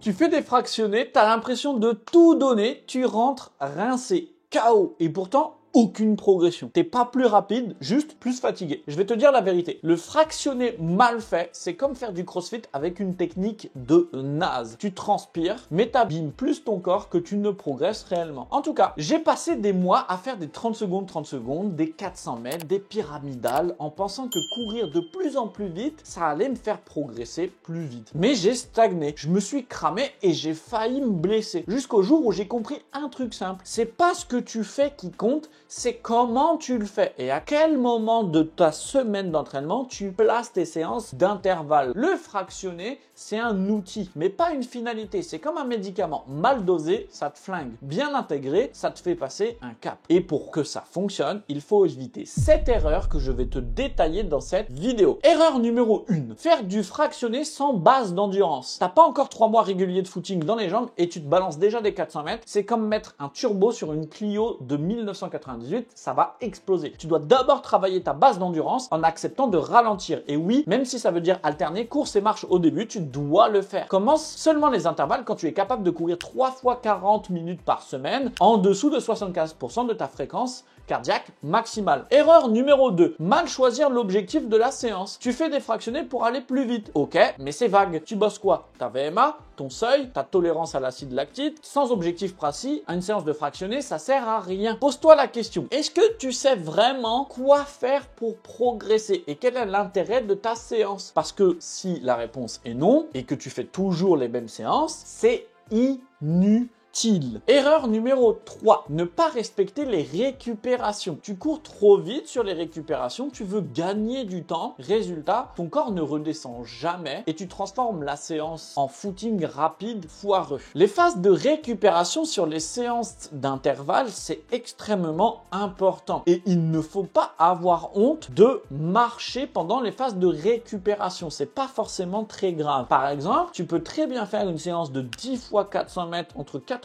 Tu fais des fractionnés, t'as l'impression de tout donner, tu rentres rincé, KO. Et pourtant, aucune progression. T'es pas plus rapide, juste plus fatigué. Je vais te dire la vérité. Le fractionné mal fait, c'est comme faire du crossfit avec une technique de naze. Tu transpires, mais t'abîmes plus ton corps que tu ne progresses réellement. En tout cas, j'ai passé des mois à faire des 30 secondes, des 400 mètres, des pyramidales, en pensant que courir de plus en plus vite, ça allait me faire progresser plus vite. Mais j'ai stagné, je me suis cramé et j'ai failli me blesser. Jusqu'au jour où j'ai compris un truc simple. C'est pas ce que tu fais qui compte, c'est comment tu le fais et à quel moment de ta semaine d'entraînement tu places tes séances d'intervalle. Le fractionné, c'est un outil, mais pas une finalité. C'est comme un médicament. Mal dosé, ça te flingue. Bien intégré, ça te fait passer un cap. Et pour que ça fonctionne, il faut éviter cette erreur que je vais te détailler dans cette vidéo. Erreur numéro 1. Faire du fractionné sans base d'endurance. T'as pas encore 3 mois réguliers de footing dans les jambes et tu te balances déjà des 400 mètres. C'est comme mettre un turbo sur une Clio de 1998. Ça va exploser. Tu dois d'abord travailler ta base d'endurance en acceptant de ralentir. Et oui, même si ça veut dire alterner course et marche au début, tu dois le faire. Commence seulement les intervalles quand tu es capable de courir 3 fois 40 minutes par semaine en dessous de 75% de ta fréquence cardiaque maximale. Erreur numéro 2. Mal choisir l'objectif de la séance. Tu fais des fractionnés pour aller plus vite. Ok, mais c'est vague. Tu bosses quoi? Ta VMA, ton seuil, ta tolérance à l'acide lactique. Sans objectif précis, une séance de fractionnés, ça sert à rien. Pose-toi la question. Est-ce que tu sais vraiment quoi faire pour progresser et quel est l'intérêt de ta séance? Parce que si la réponse est non et que tu fais toujours les mêmes séances, c'est inutile. Erreur numéro 3. Ne pas respecter les récupérations. Tu cours trop vite sur les récupérations, tu veux gagner du temps. Résultat, ton corps ne redescend jamais et tu transformes la séance en footing rapide foireux. Les phases de récupération sur les séances d'intervalle, c'est extrêmement important. Et il ne faut pas avoir honte de marcher pendant les phases de récupération. C'est pas forcément très grave. Par exemple, tu peux très bien faire une séance de 10 fois 400 mètres entre 91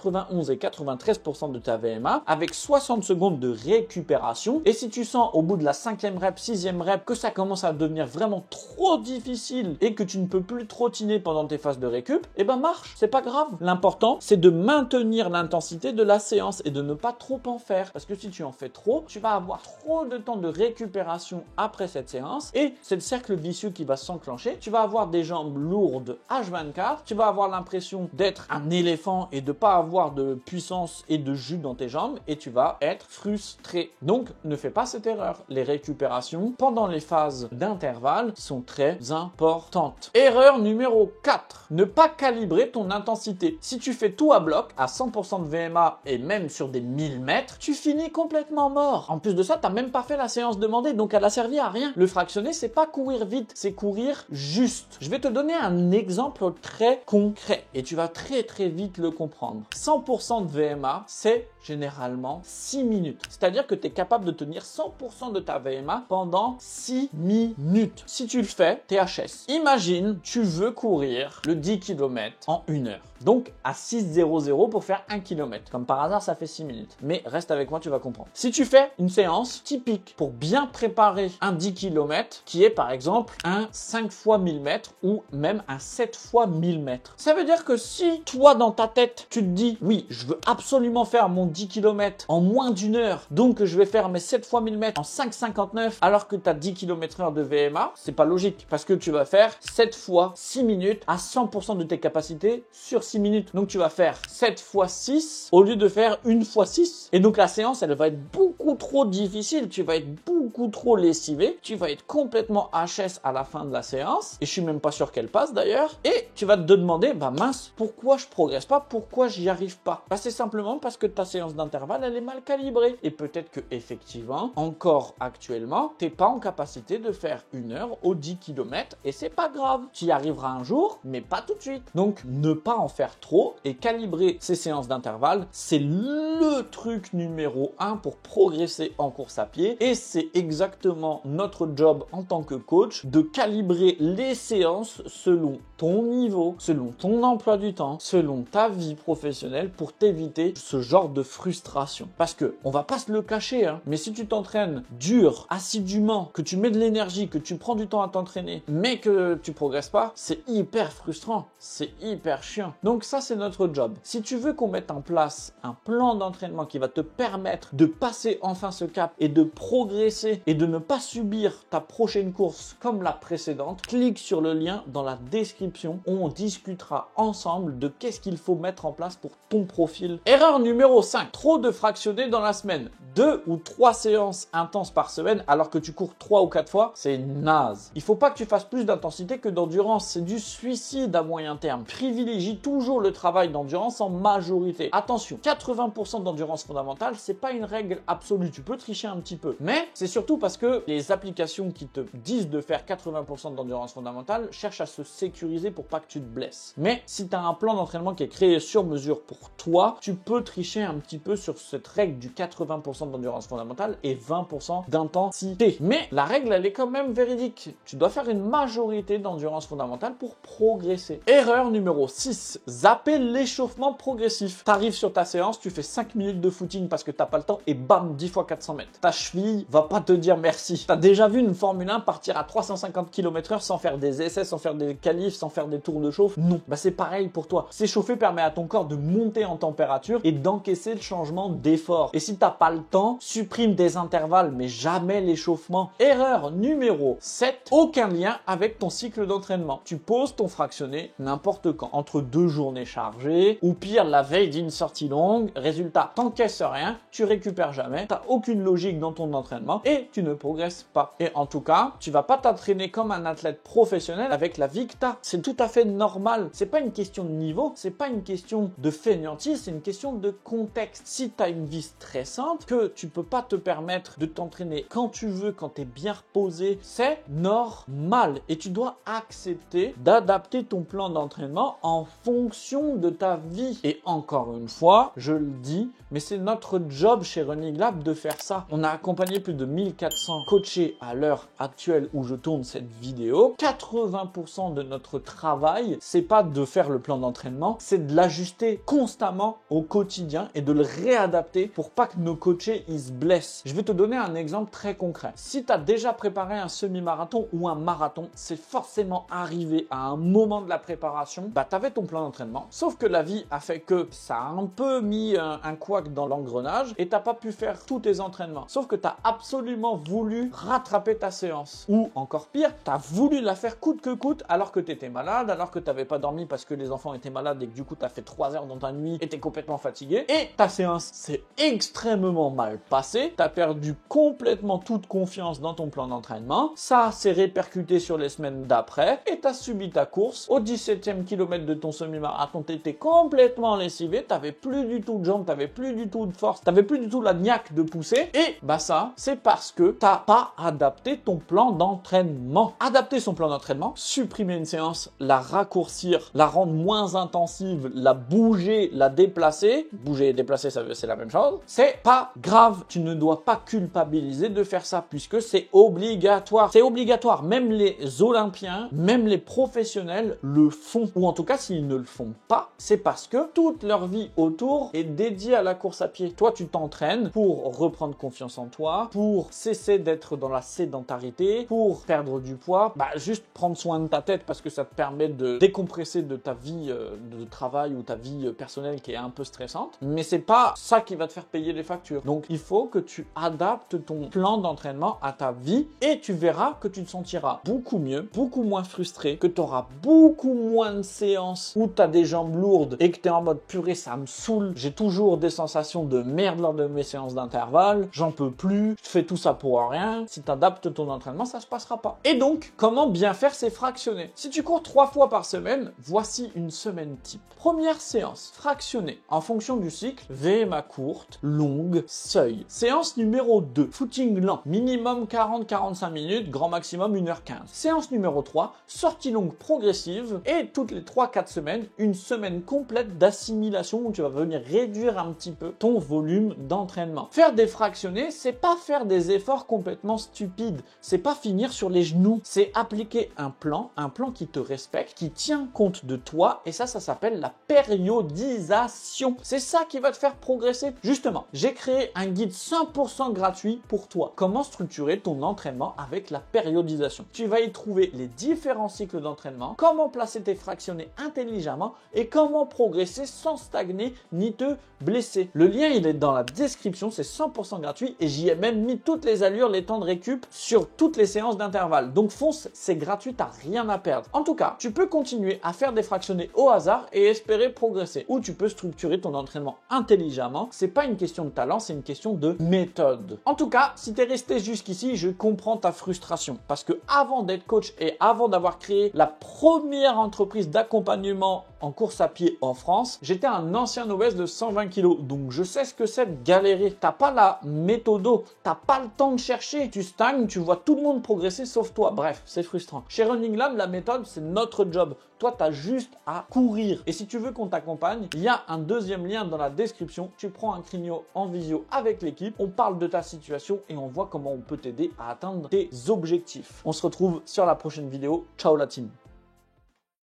et 93% de ta VMA avec 60 secondes de récupération. Et si tu sens au bout de la 5e rep, 6e rep que ça commence à devenir vraiment trop difficile et que tu ne peux plus trottiner pendant tes phases de récup, eh ben marche, c'est pas grave. L'important, c'est de maintenir l'intensité de la séance et de ne pas trop en faire. Parce que si tu en fais trop, tu vas avoir trop de temps de récupération après cette séance et c'est le cercle vicieux qui va s'enclencher. Tu vas avoir des jambes lourdes H24, tu vas avoir l'impression d'être un éléphant et de pas avoir de puissance et de jus dans tes jambes et tu vas être frustré. Donc, ne fais pas cette erreur. Les récupérations pendant les phases d'intervalle sont très importantes. Erreur numéro 4. Ne pas calibrer ton intensité. Si tu fais tout à bloc, à 100% de VMA et même sur des 1000 mètres, tu finis complètement mort. En plus de ça, tu n'as même pas fait la séance demandée, donc elle a servi à rien. Le fractionné, c'est pas courir vite, c'est courir juste. Je vais te donner un exemple très concret et tu vas très vite le comprendre. 100% de VMA, c'est généralement 6 minutes. C'est-à-dire que tu es capable de tenir 100% de ta VMA pendant 6 minutes. Si tu le fais, THS. Imagine, tu veux courir le 10 km en 1 heure. Donc à 6,00 pour faire 1 km. Comme par hasard, ça fait 6 minutes. Mais reste avec moi, tu vas comprendre. Si tu fais une séance typique pour bien préparer un 10 km, qui est par exemple un 5 fois 1000 mètres ou même un 7 fois 1000 mètres. Ça veut dire que si toi, dans ta tête, tu te dis, oui, je veux absolument faire mon 10 km en moins d'une heure, donc je vais faire mes 7 fois 1000 mètres en 5,59 alors que tu as 10 km/h de VMA, c'est pas logique parce que tu vas faire 7 fois 6 minutes à 100% de tes capacités sur 6 minutes. Donc tu vas faire 7 fois 6 au lieu de faire 1 fois 6. Et donc la séance, elle va être beaucoup trop difficile, tu vas être beaucoup trop lessivé, tu vas être complètement HS à la fin de la séance et je suis même pas sûr qu'elle passe d'ailleurs. Et tu vas te demander, bah mince, pourquoi je progresse pas, pourquoi j'y arrive pas? Bah c'est simplement parce que ta séance d'intervalle, elle est mal calibrée. Et peut-être que effectivement, encore actuellement, t'es pas en capacité de faire 1 heure au 10 km et c'est pas grave. Tu y arriveras un jour, mais pas tout de suite. Donc, ne pas en faire trop et calibrer ces séances d'intervalle, c'est le truc numéro 1 pour progresser en course à pied et c'est exactement notre job en tant que coach de calibrer les séances selon ton niveau, selon ton emploi du temps, selon ta vie professionnelle pour t'éviter ce genre de frustration. Parce que, on va pas se le cacher, hein, mais si tu t'entraînes dur, assidûment, que tu mets de l'énergie, que tu prends du temps à t'entraîner, mais que tu progresses pas, c'est hyper frustrant, c'est hyper chiant. Donc ça, c'est notre job. Si tu veux qu'on mette en place un plan d'entraînement qui va te permettre de passer enfin ce cap et de progresser et de ne pas subir ta prochaine course comme la précédente, clique sur le lien dans la description où on discutera ensemble de qu'est-ce qu'il faut mettre en place pour ton profil. Erreur numéro 5, trop de fractionnés dans la semaine. 2 ou 3 séances intenses par semaine alors que tu cours 3 ou 4 fois, c'est naze. Il faut pas que tu fasses plus d'intensité que d'endurance, c'est du suicide à moyen terme. Privilégie toujours le travail d'endurance en majorité. Attention, 80% d'endurance fondamentale, c'est pas une règle absolue, tu peux tricher un petit peu. Mais c'est surtout parce que les applications qui te disent de faire 80% d'endurance fondamentale cherchent à se sécuriser pour pas que tu te blesses. Mais si tu as un plan d'entraînement qui est créé sur mesure pour toi, tu peux tricher un petit peu sur cette règle du 80% d'endurance fondamentale et 20% d'intensité. Mais la règle, elle est quand même véridique. Tu dois faire une majorité d'endurance fondamentale pour progresser. Erreur numéro 6, zapper l'échauffement progressif. Tu arrives sur ta séance, tu fais 5 minutes de footing parce que t'as pas le temps et bam, 10 fois 400 mètres. Ta cheville va pas te dire merci. T'as déjà vu une Formule 1 partir à 350 km/h sans faire des essais, sans faire des qualifs, sans faire des tours de chauffe? Non. Bah c'est pareil pour toi. S'échauffer permet à ton corps de monter en température et d'encaisser le changement d'effort. Et si t'as pas le temps, supprime des intervalles mais jamais l'échauffement. Erreur numéro 7, aucun lien avec ton cycle d'entraînement. Tu poses ton fractionné n'importe quand, entre 2 journées chargées ou pire la veille d'une sortie longue. Résultat, t'encaisses rien, tu récupères jamais, t'as aucune logique dans ton entraînement et tu ne progresses pas. Et en tout cas, tu vas pas t'entraîner comme un athlète professionnel avec la vie que t'as. C'est tout à fait normal. C'est pas une question de niveau, c'est pas une question de fainéantise, c'est une question de contexte. Si t'as une vie stressante, que tu peux pas te permettre de t'entraîner quand tu veux, quand t'es bien reposé, c'est normal. Et tu dois accepter d'adapter ton plan d'entraînement en fonction de ta vie. Et encore une fois, je le dis, mais c'est notre job chez Running Lab de faire ça. On a accompagné plus de 1400 coachés à l'heure actuelle où je tourne cette vidéo. 80% de notre travail, c'est pas de faire le plan d'entraînement, c'est de l'ajuster constamment au quotidien et de le réadapter pour pas que nos coachés ils se blessent. Je vais te donner un exemple très concret. Si tu as déjà préparé un semi-marathon ou un marathon, c'est forcément arrivé à un moment de la préparation, bah tu avais ton plan d'entraînement, sauf que la vie a fait que ça a un peu mis un couac dans l'engrenage et t'as pas pu faire tous tes entraînements. Sauf que tu as absolument voulu rattraper ta séance. Ou encore pire, tu as voulu la faire coûte que coûte alors que tu étais malade, alors que tu n'avais pas dormi parce que les enfants étaient malades et que du coup tu as fait 3 heures dans ta nuit et tu es complètement fatigué. Et ta séance s'est extrêmement mal passée. Tu as perdu complètement toute confiance dans ton plan d'entraînement. Ça s'est répercuté sur les semaines d'après et tu as subi ta course. Au 17e kilomètre de ton semi-marathon, tu étais complètement lessivé. Tu n'avais plus du tout de jambes, tu n'avais plus du tout de force, tu n'avais plus du tout la niaque de pousser. Et bah ça, c'est parce que tu n'as pas adapté ton plan d'entraînement. Adapter son plan d'entraînement, supprimer une séance, la raccourcir, la rendre moins intensive, la bouger, la déplacer. Bouger et déplacer, c'est la même chose. C'est pas grave. Tu ne dois pas culpabiliser de faire ça puisque c'est obligatoire. C'est obligatoire. Même les Olympiens, même les professionnels le font. Ou en tout cas, s'ils ne le font pas, c'est parce que toute leur vie autour est dédiée à la course à pied. Toi, tu t'entraînes pour reprendre confiance en toi, pour cesser d'être dans la sédentarité, pour perdre du poids, bah juste prendre soin de ta tête parce que ça te permet de décompresser de ta vie de travail ou ta vie personnelle qui est un peu stressante. Mais c'est pas ça qui va te faire payer les factures. Donc il faut que tu adaptes ton plan d'entraînement à ta vie et tu verras que tu te sentiras beaucoup mieux, beaucoup moins frustré, que tu auras beaucoup moins de séances où tu as des jambes lourdes et que tu es en mode purée, ça me saoule. J'ai toujours des sensations de merde lors de mes séances d'intervalle, j'en peux plus, je fais tout ça pour rien. Si tu adaptes ton entraînement, ça se passera pas. Et donc, comment bien faire ces fractionnés? Si tu cours 3 fois par semaine, voici une semaine type. Première séance, fractionnée en fonction du cycle, VMA courte, longue, seuil. Séance numéro 2, footing lent, minimum 40-45 minutes, grand maximum 1h15. Séance numéro 3, sortie longue progressive et toutes les 3-4 semaines, une semaine complète d'assimilation où tu vas venir réduire un petit peu ton volume d'entraînement. Faire des fractionnés, c'est pas faire des des efforts complètement stupides. C'est pas finir sur les genoux, c'est appliquer un plan qui te respecte, qui tient compte de toi, et ça s'appelle la périodisation. C'est ça qui va te faire progresser. Justement, j'ai créé un guide 100% gratuit pour toi. Comment structurer ton entraînement avec la périodisation. Tu vas y trouver les différents cycles d'entraînement, comment placer tes fractionnés intelligemment et comment progresser sans stagner ni te blesser. Le lien, il est dans la description, c'est 100% gratuit et j'y ai même mis toutes les allures, les temps de récup sur toutes les séances d'intervalle. Donc fonce, c'est gratuit, t'as rien à perdre. En tout cas, tu peux continuer à faire des fractionnés au hasard et espérer progresser. Ou tu peux structurer ton entraînement intelligemment. C'est pas une question de talent, c'est une question de méthode. En tout cas, si t'es resté jusqu'ici, je comprends ta frustration. Parce que avant d'être coach et avant d'avoir créé la première entreprise d'accompagnement en course à pied en France, j'étais un ancien obèse de 120 kg. Donc je sais ce que c'est de galérer. T'as pas la méthodo, t'as pas le temps de chercher. Tu stagnes, tu vois tout le monde progresser sauf toi. Bref, c'est frustrant. Chez Running Lab, la méthode, c'est notre job. Toi, tu as juste à courir. Et si tu veux qu'on t'accompagne, il y a un deuxième lien dans la description. Tu prends un créneau en visio avec l'équipe, on parle de ta situation et on voit comment on peut t'aider à atteindre tes objectifs. On se retrouve sur la prochaine vidéo. Ciao la team!